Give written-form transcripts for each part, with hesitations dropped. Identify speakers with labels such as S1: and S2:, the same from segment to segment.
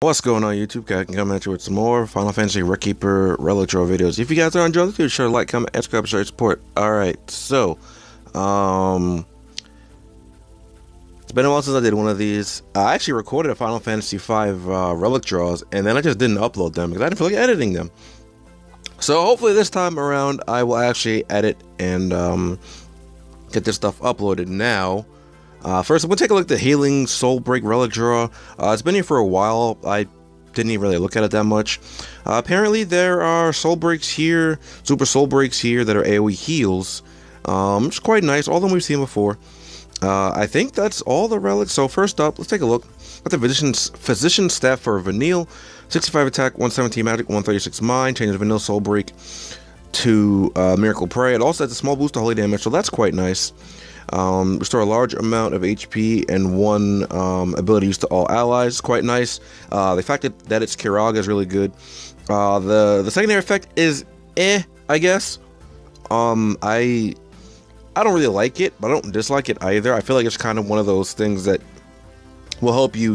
S1: What's going on YouTube? Cat can come at you with some more Final Fantasy Keeper Relic Draw videos. If you guys are enjoying the video, sure to like, comment, and subscribe, share, support. Alright, so it's been a while since I did one of these. I actually recorded a Final Fantasy V Relic Draws, and then I just didn't upload them because I didn't feel like editing them. So hopefully this time around I will actually edit and get this stuff uploaded now. First, we'll take a look at the Healing Soul Break Relic Draw. It's been here for a while. I didn't even really look at it that much. Apparently, there are Soul Breaks here, Super Soul Breaks here that are AoE heals. It's quite nice. All of them we've seen before. I think that's all the relics. So first up, let's take a look at the Physician Staff for Vanille. 65 attack, 117 magic, 136 mind. Changes Vanille Soul Break to Miracle Prey. It also has a small boost to holy damage, so that's quite nice. Restore a large amount of HP and one ability used to all allies. Quite nice. The fact that it's Kiraga is really good. The secondary effect is I guess. I don't really like it, but I don't dislike it either. I feel like it's kind of one of those things that will help you,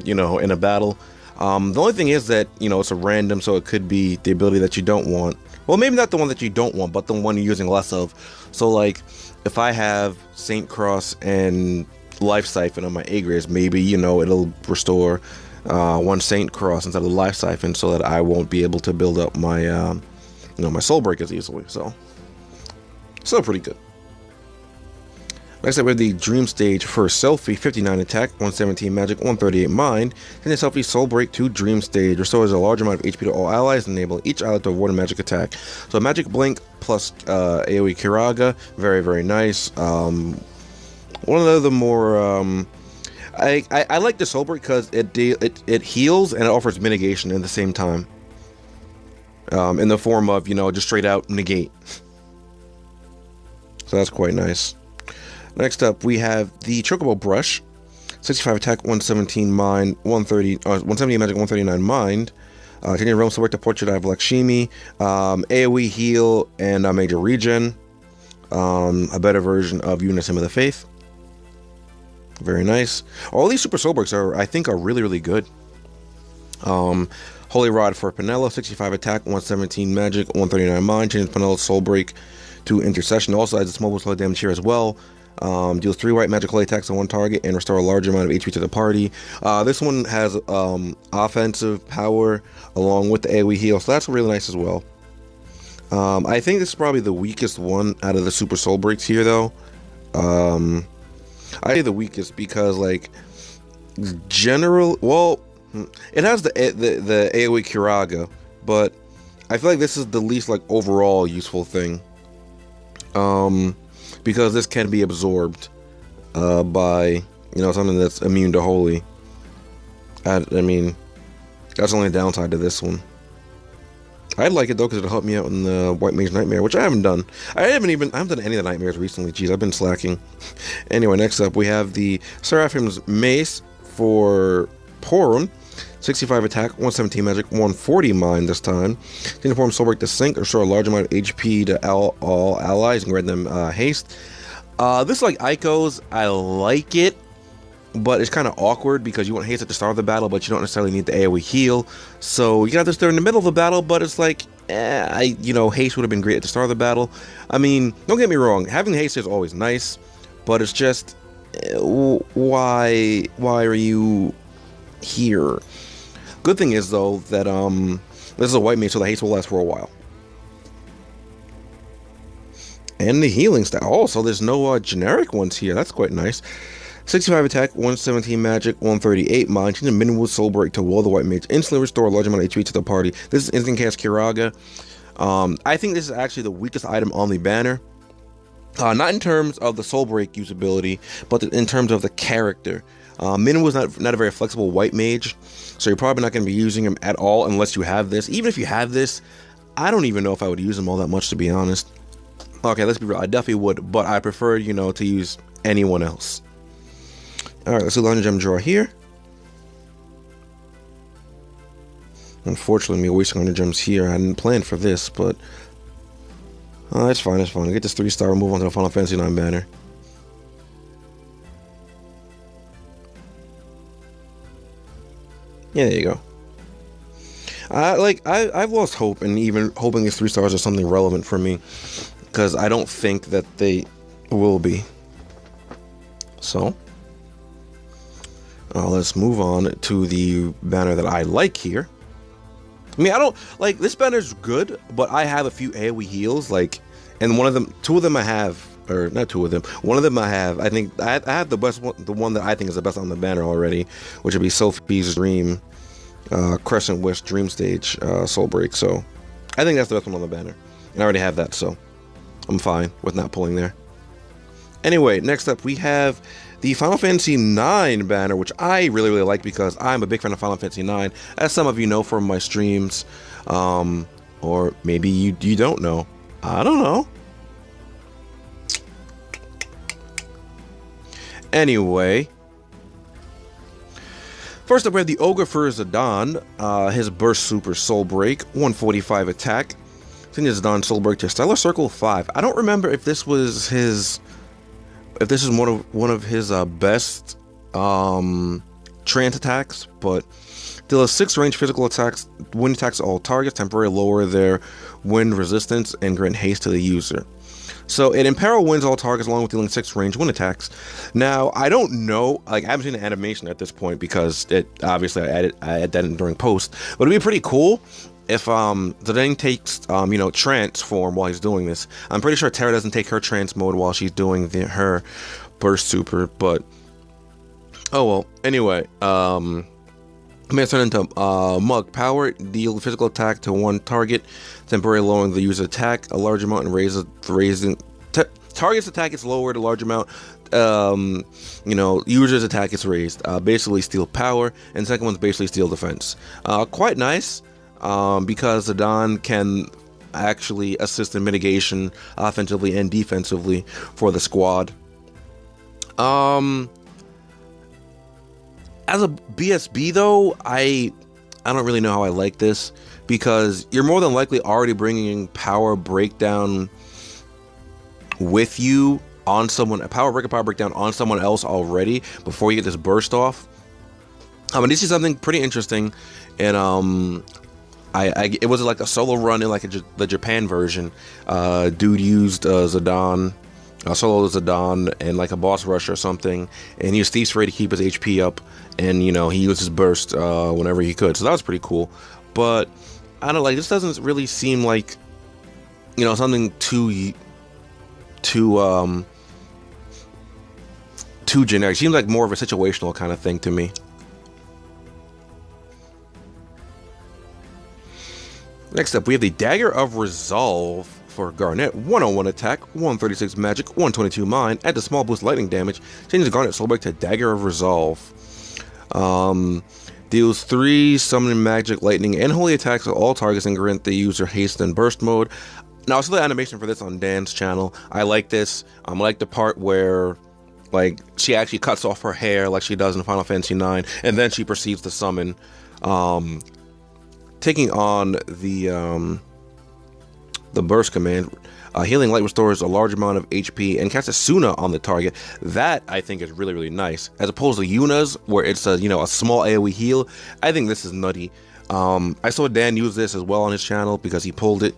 S1: you know, in a battle. The only thing is that, you know, it's a random, so it could be the ability that you don't want. Well, maybe not the one that you don't want, but the one you're using less of. So, like, if I have Saint Cross and Life Siphon on my Agres, maybe, you know, it'll restore one Saint Cross instead of the Life Siphon, so that I won't be able to build up my, you know, my Soul Break as easily. So, still pretty good. Next up, we have the Dream Stage for Selphie, 59 attack, 117 magic, 138 mind. Then the Selphie Soul Break to Dream Stage. Restores a large amount of HP to all allies, enabling each ally to avoid a magic attack. So Magic Blink plus AoE Kiraga, very, very nice. One of the more, I like the Soul Break because it heals and it offers mitigation at the same time. In the form of, you know, just straight out negate. So that's quite nice. Next up, we have the Chocobo Brush, 65 attack, 117 mind, 170 magic, 139 mind. Changing Realm Select to Portrait of Lakshmi, AoE heal and major regen. A better version of Unison of the Faith. Very nice. All these Super Soul Breaks I think are really, really good. Holy Rod for Penelo, 65 attack, 117 magic, 139 mind. Changes Penelo's Soul Break to Intercession. Also has a small boost of damage here as well. Deals 3 white magic holy attacks on one target and restore a large amount of HP to the party. This one has offensive power along with the AoE heal, so that's really nice as well. I think this is probably the weakest one out of the Super Soul Breaks here, though. I say the weakest because, like, well, it has the AoE Kiraga, but I feel like this is the least, like, overall useful thing. Because this can be absorbed by, you know, something that's immune to holy. I mean, that's the only downside to this one. I'd like it though because it'll help me out in the White Mage Nightmare, which I haven't done. I haven't done any of the nightmares recently. Jeez, I've been slacking. Anyway, next up we have the Seraphim's Mace for Porum. 65 attack, 117 magic, 140 mind this time. Can perform Soul Break to Sync or restore a large amount of HP to all allies and grant them haste. This is like Ico's. I like it, but it's kind of awkward because you want haste at the start of the battle, but you don't necessarily need the AoE heal. So you got this there in the middle of the battle, but it's like, you know, haste would have been great at the start of the battle. I mean, don't get me wrong, having haste is always nice, but it's just, why are you here? Good thing is though that this is a white mage, so the haste will last for a while. And the healing style. Oh, so there's no generic ones here. That's quite nice. 65 attack, 117 magic, 138 mind. Change the minimal Soul Break to Will the White Mage. Instantly restore a large amount of HP to the party. This is instant cast Kiraga. I think this is actually the weakest item on the banner. Not in terms of the Soul Break usability, but in terms of the character. Minwu is not a very flexible white mage, so you're probably not going to be using him at all unless you have this. Even if you have this, I don't even know if I would use him all that much, to be honest. Okay, let's be real. I definitely would, but I prefer, you know, to use anyone else. Alright, let's do the 100 gem draw here. Unfortunately, me wasting 100 gems here. I didn't plan for this, but it's fine, it's fine. I get this 3-star, move on to the Final Fantasy 9 banner. Yeah, there you go. I've lost hope in even hoping these 3 stars are something relevant for me, because I don't think that they will be. So, let's move on to the banner that I like here. I mean, I don't like this banner's good, but I have a few AoE heals, like, and two of them I have, or not two of them, one of them I have. I think I have the best one, the one that I think is the best on the banner already, which would be Sophie's Dream, Crescent Wish Dream Stage, Soul Break. So, I think that's the best one on the banner, and I already have that, so I'm fine with not pulling there. Anyway, next up we have the Final Fantasy IX banner, which I really, really like because I'm a big fan of Final Fantasy IX, as some of you know from my streams, or maybe you don't know. I don't know. Anyway, first up we have the Ogre for Zidane, his Burst Super Soul Break, 145 attack. Senior Zidane Soul Break to Stellar Circle 5. I don't remember if this was his... if this is one of his best trance attacks, but deals 6 range physical attacks, wind attacks to all targets, temporarily lower their wind resistance, and grant haste to the user. So it imperil winds all targets along with dealing 6 range wind attacks. Now, I don't know, like, I haven't seen the animation at this point because it obviously I added that in during post, but it'd be pretty cool if Zidane takes trance form while he's doing this. I'm pretty sure Terra doesn't take her trance mode while she's doing her burst super, but oh well. Anyway, may turn into Mug Power, deal physical attack to one target, temporarily lowering the user's attack a large amount and raising target's attack is lowered a large amount. User's attack is raised. Basically steal power, and second one's basically steal defense. Quite nice. Because Zidane can actually assist in mitigation offensively and defensively for the squad. As a BSB though, I don't really know how I like this, because you're more than likely already bringing power breakdown with you on someone, power breakdown on someone else already before you get this burst off. This is something pretty interesting, and it was like a solo run in like the Japan version. Dude used Zidane, solo Zidane, and like a boss rush or something, and he was Thief's Ray to keep his HP up, and he used his burst whenever he could. So that was pretty cool. But I don't this doesn't really seem like something too generic. Seems like more of a situational kind of thing to me. Next up, we have the Dagger of Resolve for Garnet. 101 attack, 136 magic, 122 mind. Add the small boost lightning damage. Change the Garnet Soul Break to Dagger of Resolve. Deals 3 summoning magic, lightning, and holy attacks to all targets and grant the user haste and burst mode. Now, I saw the animation for this on Dan's channel. I like this. I like the part where she actually cuts off her hair like she does in Final Fantasy IX, and then she proceeds to summon. Taking on the burst command, healing light restores a large amount of HP and casts a Suna on the target. That I think is really, really nice, as opposed to Yuna's where it's a small AoE heal. I think this is nutty. I saw Dan use this as well on his channel because he pulled it,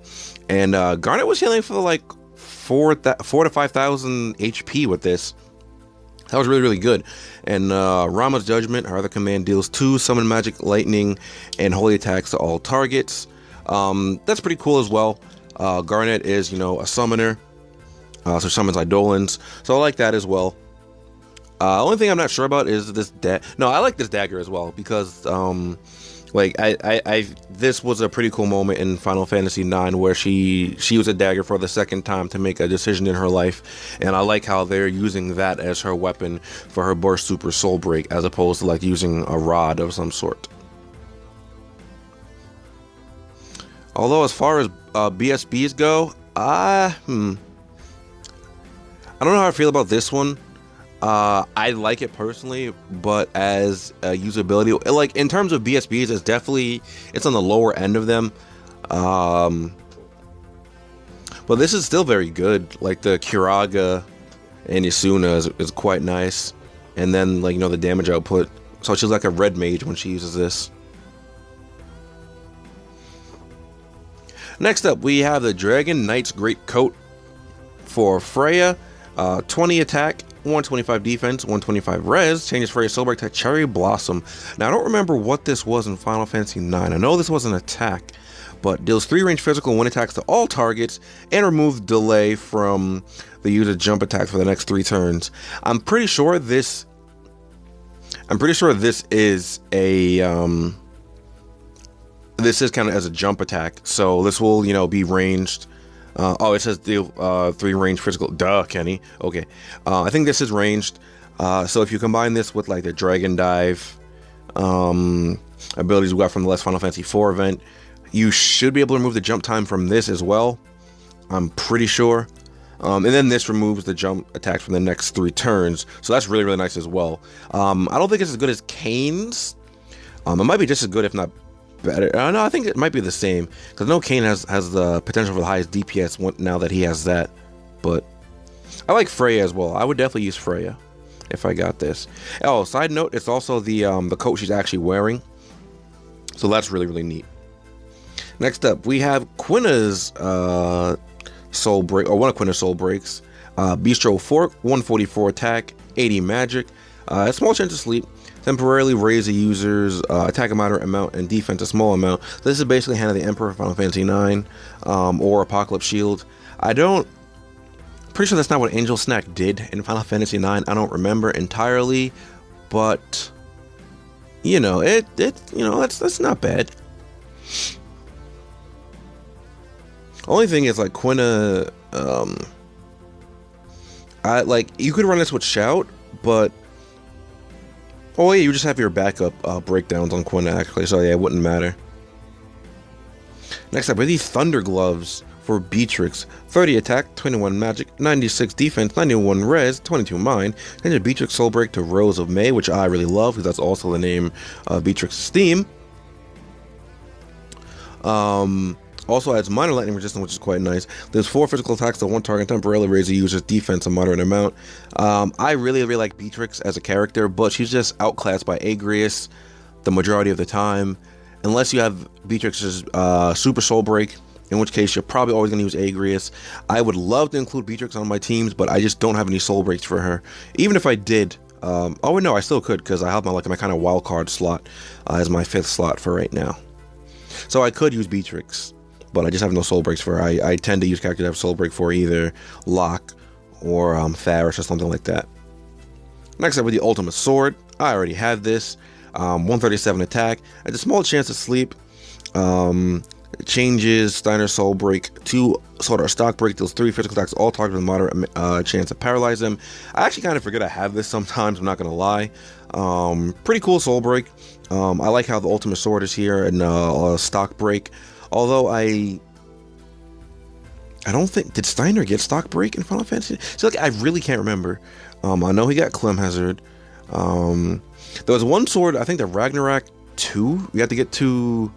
S1: and Garnet was healing for like 4,000 to 5,000 HP with this. That was really, really good. And Rama's Judgment, her other command, deals 2 summon magic, lightning, and holy attacks to all targets. That's pretty cool as well. Garnet is, a summoner, so summons Eidolons, so I like that as well. Only thing I'm not sure about is this No, I like this dagger as well, because this was a pretty cool moment in Final Fantasy IX where she used a dagger for the second time to make a decision in her life, and I like how they're using that as her weapon for her burst super soul break, as opposed to using a rod of some sort. Although as far as BSBs go, I don't know how I feel about this one. I like it personally, but as usability, in terms of BSBs, it's on the lower end of them. But this is still very good. Like the Kiraga and Yasuna is quite nice, and then the damage output. So she's like a red mage when she uses this. Next up, we have the Dragon Knight's Great Coat for Freya. 20 attack, 125 defense, 125 res. Changes Freya's soul break to Cherry Blossom. Now, I don't remember what this was in Final Fantasy IX. I know this was an attack, but deals 3 range physical and 1 attacks to all targets and removes delay from the user's jump attack for the next 3 turns. I'm pretty sure this is a this is kind of as a jump attack, so this will, you know, be ranged. Oh, it says deal 3 range physical. Duh, Kenny. Okay, I think this is ranged. So if you combine this with like the Dragon Dive abilities we got from the last Final Fantasy IV event, you should be able to remove the jump time from this as well. I'm pretty sure. And then this removes the jump attack from the next 3 turns, so that's really, really nice as well. I don't think it's as good as Kane's. It might be just as good, if not better. No, I think it might be the same, because no, Kane has the potential for the highest DPS now that he has that. But I like Freya as well. I would definitely use Freya if I got this. Oh, side note, it's also the coat she's actually wearing, so that's really, really neat. Next up, we have Quina's soul break, or one of Quina's soul breaks. Bistro Fork, 144 attack, 80 magic, a small chance of sleep. Temporarily raise the user's attack a moderate amount and defense a small amount. This is basically Hand of the Emperor, Final Fantasy IX, or Apocalypse Shield. Pretty sure that's not what Angel Snack did in Final Fantasy IX. I don't remember entirely, but you know, that's not bad. Only thing is, like, Quina, you could run this with Shout, but oh yeah, you just have your backup breakdowns on Quina actually, so yeah, it wouldn't matter. Next up are these Thunder Gloves for Beatrix. 30 attack, 21 magic, 96 defense, 91 res, 22 mind. Change a Beatrix soul break to Rose of May, which I really love because that's also the name of Beatrix's theme. Also adds minor lightning resistance, which is quite nice. There's 4 physical attacks to 1 target, temporarily raise the user's defense a moderate amount. I really, really like Beatrix as a character, but she's just outclassed by Agrias the majority of the time. Unless you have Beatrix's Super Soul Break, in which case you're probably always going to use Agrias. I would love to include Beatrix on my teams, but I just don't have any Soul Breaks for her. Even if I did, oh no, I still could, because I have my kind of wild card slot as my 5th slot for right now. So I could use Beatrix, but I just have no soul breaks for her. I tend to use characters that have soul break for either Locke or Faris or something like that. Next up with the Ultimate Sword. I already had this. 137 attack. Has a small chance of sleep. Changes Steiner's soul break to Sword Art Stock Break. Deals 3 physical attacks, all targets with moderate chance to paralyze them. I actually kind of forget I have this sometimes, I'm not going to lie. Pretty cool soul break. I like how the Ultimate Sword is here and Stock Break. Although I don't think, did Steiner get Stock Break in Final Fantasy? So like, I really can't remember. I know he got Clem Hazard. There was one sword, I think the Ragnarok 2. We had to get to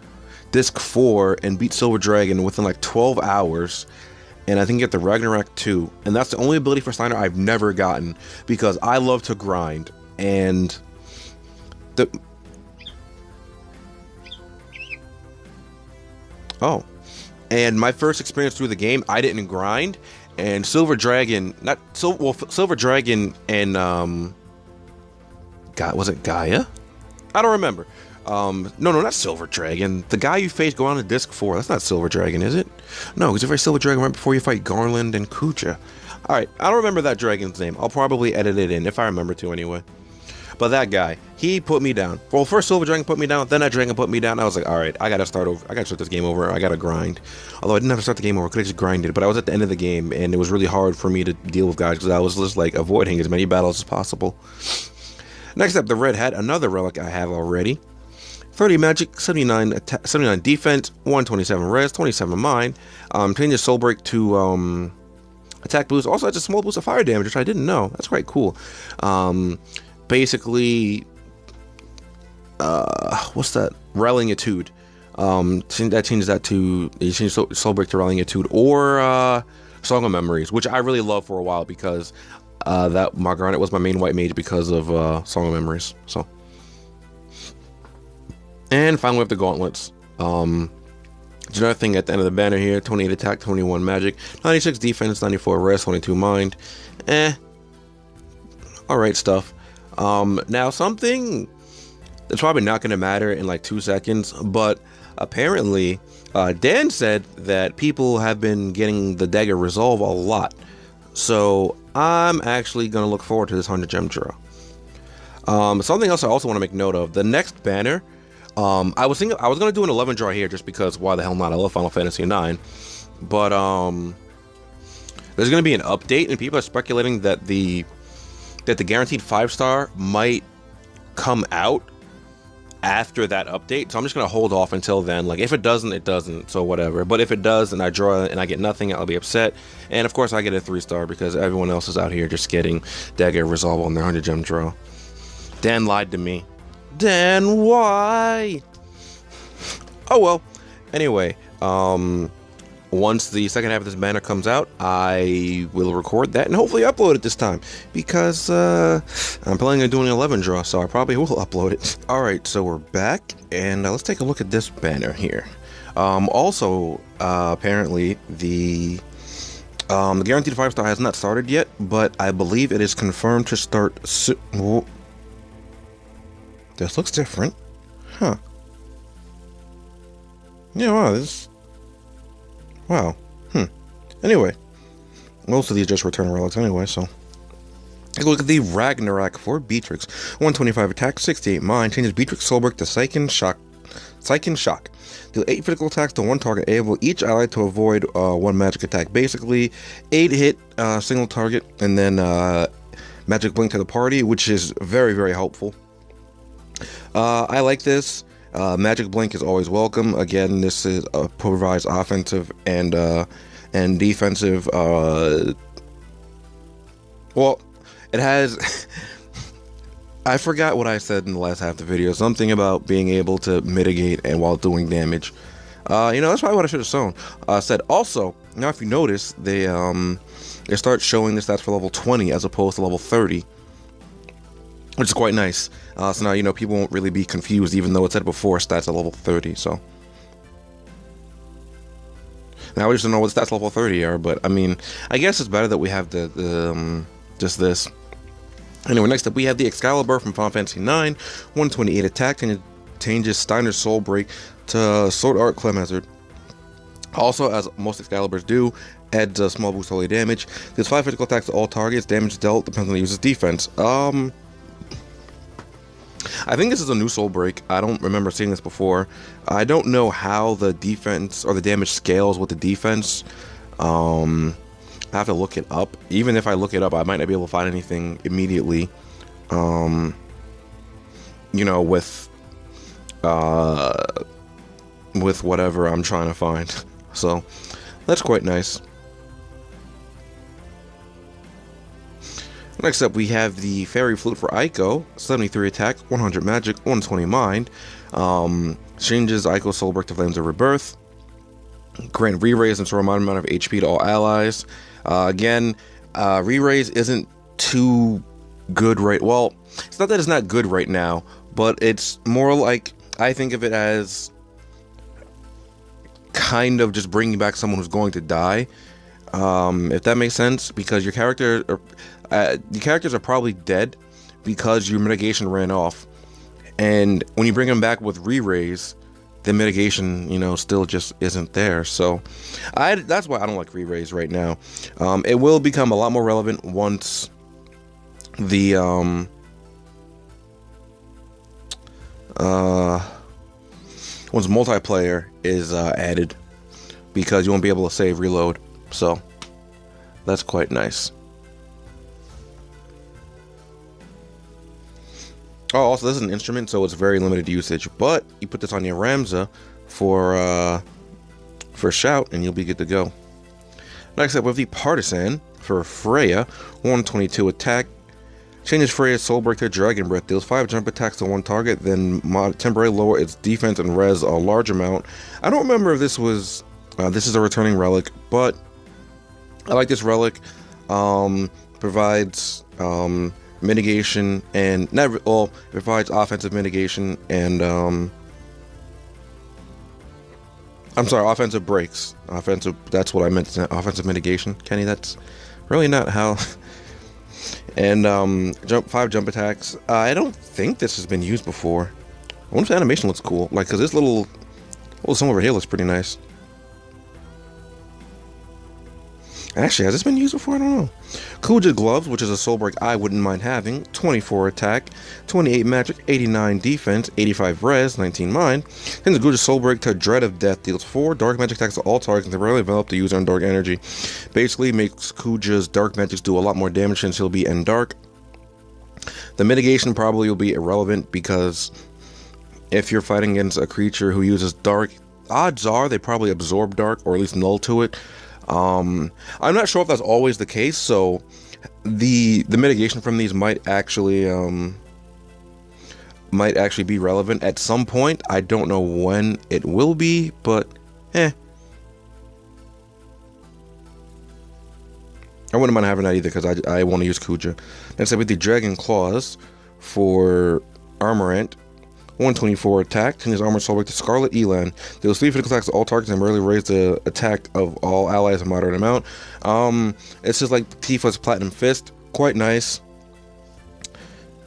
S1: Disc 4 and beat Silver Dragon within like 12 hours. And I think you get the Ragnarok 2. And that's the only ability for Steiner I've never gotten, because I love to grind. And and my first experience through the game, I didn't grind, and Silver Dragon and was it Gaia? I don't remember. No, not Silver Dragon. The guy you face go on to Disc 4. That's not Silver Dragon, is it? No, because you fight Silver Dragon right before you fight Garland and Kuja. Alright, I don't remember that dragon's name. I'll probably edit it in, if I remember to anyway. But that guy, he put me down. Well, first Silver Dragon put me down, then that dragon put me down. I was like, alright, I gotta start over. I gotta start this game over. I gotta grind. Although I didn't have to start the game over, I could have just grinded. But I was at the end of the game, and it was really hard for me to deal with guys, because I was just like avoiding as many battles as possible. Next up, the Red Hat, another relic I have already. 30 magic, 79 defense, 127 res, 27 mind. Changes soul break to attack boost. Also has a small boost of fire damage, which I didn't know. That's quite cool. Basically, what's that? Rallying Etude. That changes that to, you change soul break to Rallying Etude, or Song of Memories, which I really loved for a while, because that Margaret was my main white mage because of Song of Memories. So, and finally we have the gauntlets. There's another thing at the end of the banner here: 28 attack, 21 magic, 96 defense, 94 rest, 22 mind. Alright stuff. Now something that's probably not going to matter in like 2 seconds, but apparently Dan said that people have been getting the dagger resolve a lot. So I'm actually going to look forward to this 100 gem draw. Something else I also want to make note of: the next banner. I was thinking I was going to do an 11 draw here just because why the hell not? I love Final Fantasy IX. But there's going to be an update, and people are speculating that the guaranteed 5-star might come out after that update. So I'm just going to hold off until then. Like, if it doesn't, it doesn't, so whatever. But if it does and I draw and I get nothing, I'll be upset. And of course I get a 3-star because everyone else is out here just getting dagger resolve on their 100 gem draw. Dan lied to me. Dan, why? Oh well. Anyway, once the second half of this banner comes out, I will record that and hopefully upload it this time, because I'm planning on doing an 11 draw, so I probably will upload it. Alright, so we're back, and let's take a look at this banner here. Also, apparently, the guaranteed 5-star has not started yet, but I believe it is confirmed to start soon. This looks different. Huh. Yeah, wow, this... Wow. Anyway. Most of these just return relics anyway, so... Take a look at the Ragnarok for Beatrix. 125 attack, 68 mind, changes Beatrix Soulbreak to Psychic Shock. Deal 8 physical attacks to one target, able each ally to avoid 1 magic attack. Basically, 8 hit single target, and then magic blink to the party, which is very, very helpful. I like this. Magic blink is always welcome. Again, this is provides offensive and defensive. Well, it has. I forgot what I said in the last half of the video. Something about being able to mitigate and while doing damage. That's probably what I should have said. Also, now if you notice, they start showing the stats for level 20 as opposed to level 30. Which is quite nice. So now, people won't really be confused, even though it said before stats at level 30, so. Now we just don't know what stats level 30 are, but, I mean, I guess it's better that we have just this. Anyway, next up we have the Excalibur from Final Fantasy IX, 128 attack, and it changes Steiner's Soul Break to Sword Art Clem Hazard. Also, as most Excaliburs do, adds a small boost to holy damage. There's 5 physical attacks to all targets, damage dealt depends on the user's defense. I think this is a new soul break. I don't remember seeing this before. I don't know how the defense or the damage scales with the defense. I have to look it up. Even if I look it up, I might not be able to find anything immediately. With whatever I'm trying to find. So that's quite nice. Next up, we have the Fairy Flute for Aiko, 73 attack, 100 magic, 120 mind. Changes Aiko Soulbreak to Flames of Rebirth. Grant re-raise and restore a amount of HP to all allies. Again, re-raise isn't too good well, it's not that it's not good right now, but it's more like, I think of it as kind of just bringing back someone who's going to die. If that makes sense, because your characters are probably dead because your mitigation ran off, and when you bring them back with re-raise, the mitigation, still just isn't there. So that's why I don't like re-raise right now. It will become a lot more relevant once the once multiplayer is added, because you won't be able to save reload. So that's quite nice. Oh, also this is an instrument, so it's very limited usage, but you put this on your Ramza for shout and you'll be good to go. Next up, we have the Partisan for Freya, 122 attack. Changes Freya's Soul Break to Dragon Breath, deals 5 jump attacks to one target, then temporarily lower its defense and res a large amount. I don't remember if this was this is a returning relic, but I like this relic. Provides mitigation and it provides offensive mitigation and I'm sorry, offensive breaks. Offensive, that's what I meant to say. Offensive mitigation, Kenny, that's really not how. And five jump attacks. I don't think this has been used before. I wonder if the animation looks cool. Like, cause this little some over here looks pretty nice. Actually, has this been used before? I don't know. Kuja Gloves, which is a soul break I wouldn't mind having. 24 attack, 28 magic, 89 defense, 85 res, 19 mind. Then the Kuja soul break to Dread of Death deals 4 dark magic attacks to all targets and temporarily envelop the user in dark energy. Basically makes Kuja's dark magics do a lot more damage since he'll be in dark. The mitigation probably will be irrelevant because if you're fighting against a creature who uses dark, odds are they probably absorb dark or at least null to it. I'm not sure if that's always the case, so the mitigation from these might actually be relevant at some point. I don't know when it will be, but I wouldn't mind having that either because I want to use Kuja. Next up with the Dragon Claws for Armorant. 124 attack, changes armor soul break to Scarlet Elan. Deals 3 physical attacks to all targets and rarely raise the attack of all allies a moderate amount. It's just like Tifa's Platinum Fist. Quite nice.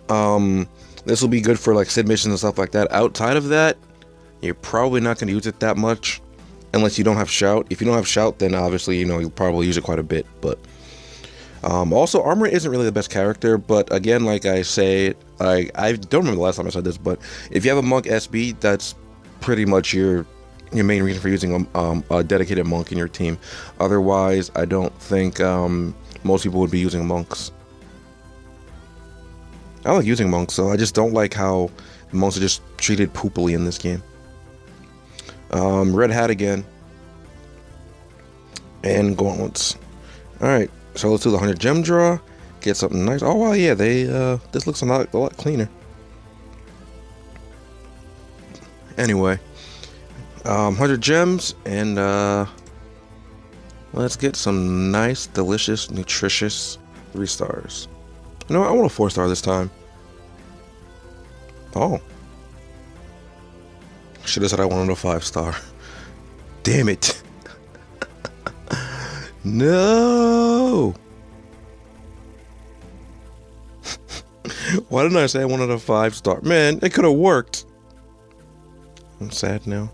S1: This will be good for like Sid missions and stuff like that. Outside of that, you're probably not going to use it that much unless you don't have Shout. If you don't have Shout, then obviously, you'll probably use it quite a bit. But also, Armor isn't really the best character, but again, like I say, I don't remember the last time I said this, but if you have a Monk SB, that's pretty much your main reason for using a dedicated Monk in your team. Otherwise, I don't think most people would be using Monks. I like using Monks, so I just don't like how Monks are just treated poopily in this game. Red Hat again. And Gauntlets. Alright. So let's do the 100 gem draw, get something nice. Oh wow, yeah, this looks a lot cleaner. Anyway, 100 gems, and let's get some nice, delicious, nutritious 3 stars. You know what? I want a 4-star this time. Oh, should have said I wanted a 5-star. Damn it. No! Why didn't I say I wanted a 5-star? Man, it could have worked. I'm sad now.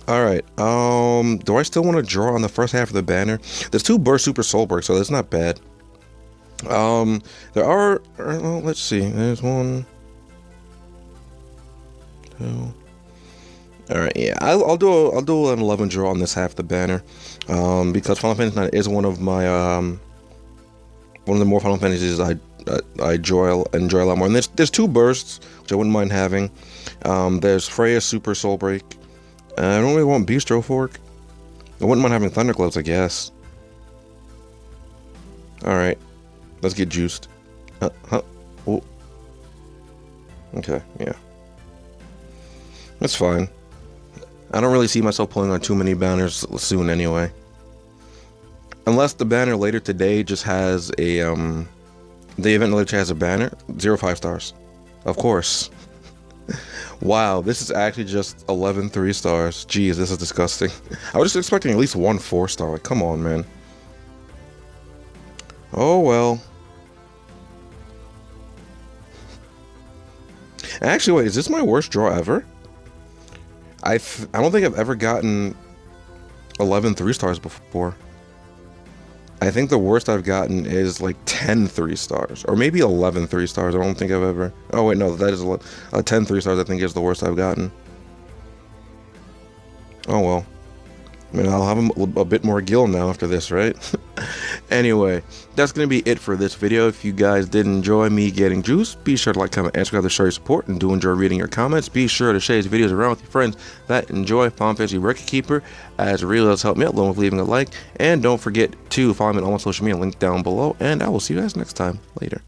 S1: Alright, do I still want to draw on the first half of the banner? There's 2 Burst Super Soul Breaks, so that's not bad. There are, well, let's see. There's 1, 2. Alright, yeah, I'll do an 11 draw on this half of the banner, because Final Fantasy IX is one of my one of the more Final Fantasies I enjoy a lot more. And there's 2 bursts which I wouldn't mind having. There's Freya's Super Soul Break. I don't really want Bistro Fork. I wouldn't mind having Thunder Gloves, I guess. Alright, let's get juiced. Oh. Okay, yeah, that's fine. I don't really see myself pulling on too many banners soon anyway. Unless the banner later today just has a, the event later has a banner. 0 5-stars. Of course. Wow, this is actually just 11 3-stars. Jeez, this is disgusting. I was just expecting at least 1 4-star. Like, come on, man. Oh, well. Actually, wait, is this my worst draw ever? I don't think I've ever gotten 11 3-stars before. I think the worst I've gotten is like 10 3-stars, or maybe 11 3-stars. I don't think I've ever. Oh wait, no, that is 10 3-stars. I think is the worst I've gotten. Oh well. I mean, I'll have a bit more gil now after this, right? Anyway, that's going to be it for this video. If you guys did enjoy me getting juice, be sure to like, comment, and subscribe to show your support, and do enjoy reading your comments. Be sure to share these videos around with your friends that enjoy Final Fantasy Record Keeper, as it really does help me out, along with leaving a like. And don't forget to follow me on all my social media, link down below, and I will see you guys next time. Later.